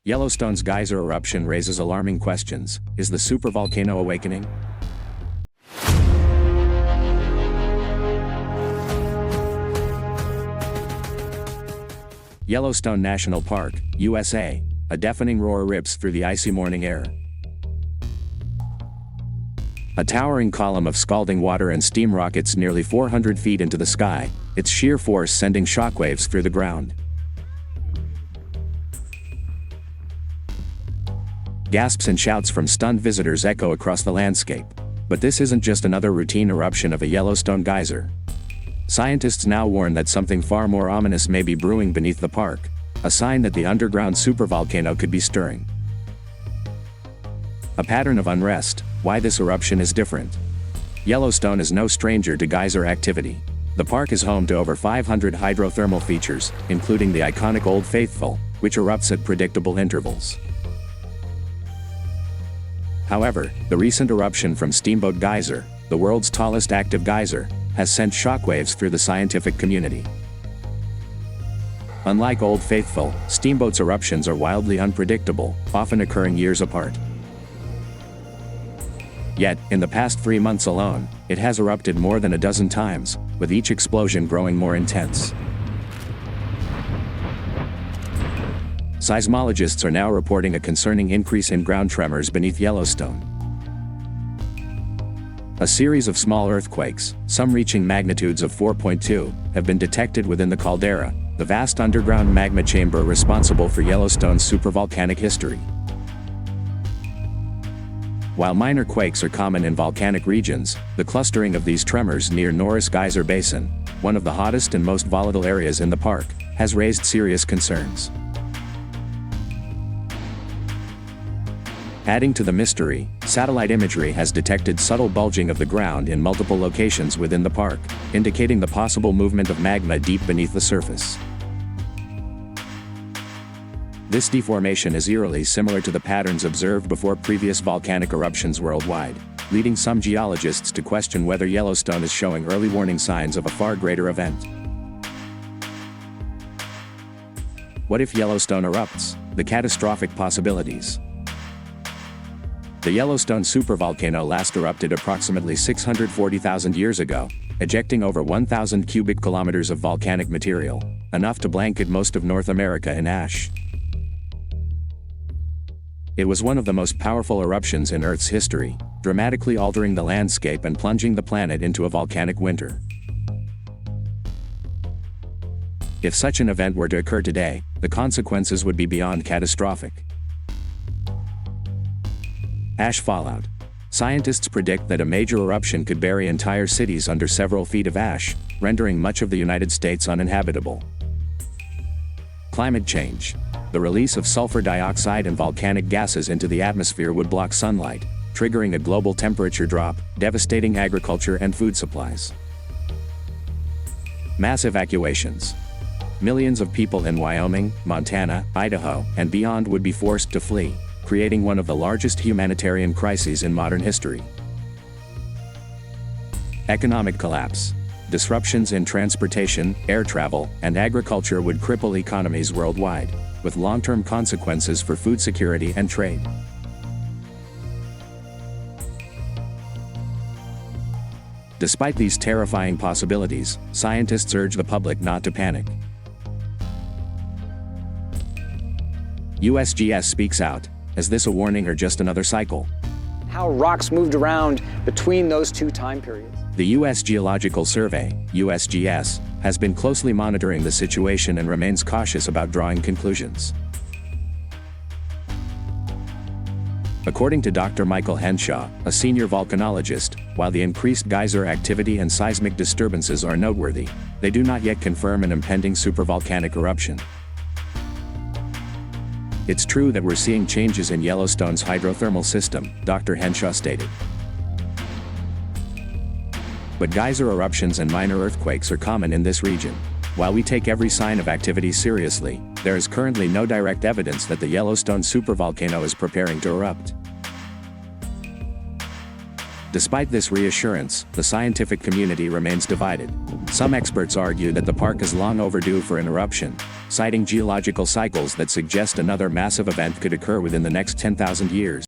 Yellowstone's geyser eruption raises alarming questions. Is the supervolcano awakening? Yellowstone National Park, USA. A deafening roar rips through the icy morning air. A towering column of scalding water and steam rockets nearly 400 feet into the sky, its sheer force sending shockwaves through the ground. Gasps and shouts from stunned visitors echo across the landscape. But this isn't just another routine eruption of a Yellowstone geyser. Scientists now warn that something far more ominous may be brewing beneath the park, a sign that the underground supervolcano could be stirring. A pattern of unrest. Why this eruption is different. Yellowstone is no stranger to geyser activity. The park is home to over 500 hydrothermal features, including the iconic Old Faithful, which erupts at predictable intervals. However, the recent eruption from Steamboat Geyser, the world's tallest active geyser, has sent shockwaves through the scientific community. Unlike Old Faithful, Steamboat's eruptions are wildly unpredictable, often occurring years apart. Yet, in the past 3 months alone, it has erupted more than a dozen times, with each explosion growing more intense. Seismologists are now reporting a concerning increase in ground tremors beneath Yellowstone. A series of small earthquakes, some reaching magnitudes of 4.2, have been detected within the caldera, the vast underground magma chamber responsible for Yellowstone's supervolcanic history. While minor quakes are common in volcanic regions, the clustering of these tremors near Norris Geyser Basin, one of the hottest and most volatile areas in the park, has raised serious concerns. Adding to the mystery, satellite imagery has detected subtle bulging of the ground in multiple locations within the park, indicating the possible movement of magma deep beneath the surface. This deformation is eerily similar to the patterns observed before previous volcanic eruptions worldwide, leading some geologists to question whether Yellowstone is showing early warning signs of a far greater event. What if Yellowstone erupts? The catastrophic possibilities. The Yellowstone supervolcano last erupted approximately 640,000 years ago, ejecting over 1,000 cubic kilometers of volcanic material, enough to blanket most of North America in ash. It was one of the most powerful eruptions in Earth's history, dramatically altering the landscape and plunging the planet into a volcanic winter. If such an event were to occur today, the consequences would be beyond catastrophic. Ash fallout. Scientists predict that a major eruption could bury entire cities under several feet of ash, rendering much of the United States uninhabitable. Climate change. The release of sulfur dioxide and volcanic gases into the atmosphere would block sunlight, triggering a global temperature drop, devastating agriculture and food supplies. Mass evacuations. Millions of people in Wyoming, Montana, Idaho, and beyond would be forced to flee, creating one of the largest humanitarian crises in modern history. Economic collapse. Disruptions in transportation, air travel, and agriculture would cripple economies worldwide, with long-term consequences for food security and trade. Despite these terrifying possibilities, scientists urge the public not to panic. USGS speaks out. Is this a warning or just another cycle? How rocks moved around between those two time periods. The U.S. Geological Survey, USGS, has been closely monitoring the situation and remains cautious about drawing conclusions. According to Dr. Michael Henshaw, a senior volcanologist, while the increased geyser activity and seismic disturbances are noteworthy, they do not yet confirm an impending supervolcanic eruption. It's true that we're seeing changes in Yellowstone's hydrothermal system, Dr. Henshaw stated. But geyser eruptions and minor earthquakes are common in this region. While we take every sign of activity seriously, there is currently no direct evidence that the Yellowstone supervolcano is preparing to erupt. Despite this reassurance, the scientific community remains divided. Some experts argue that the park is long overdue for an eruption, citing geological cycles that suggest another massive event could occur within the next 10,000 years.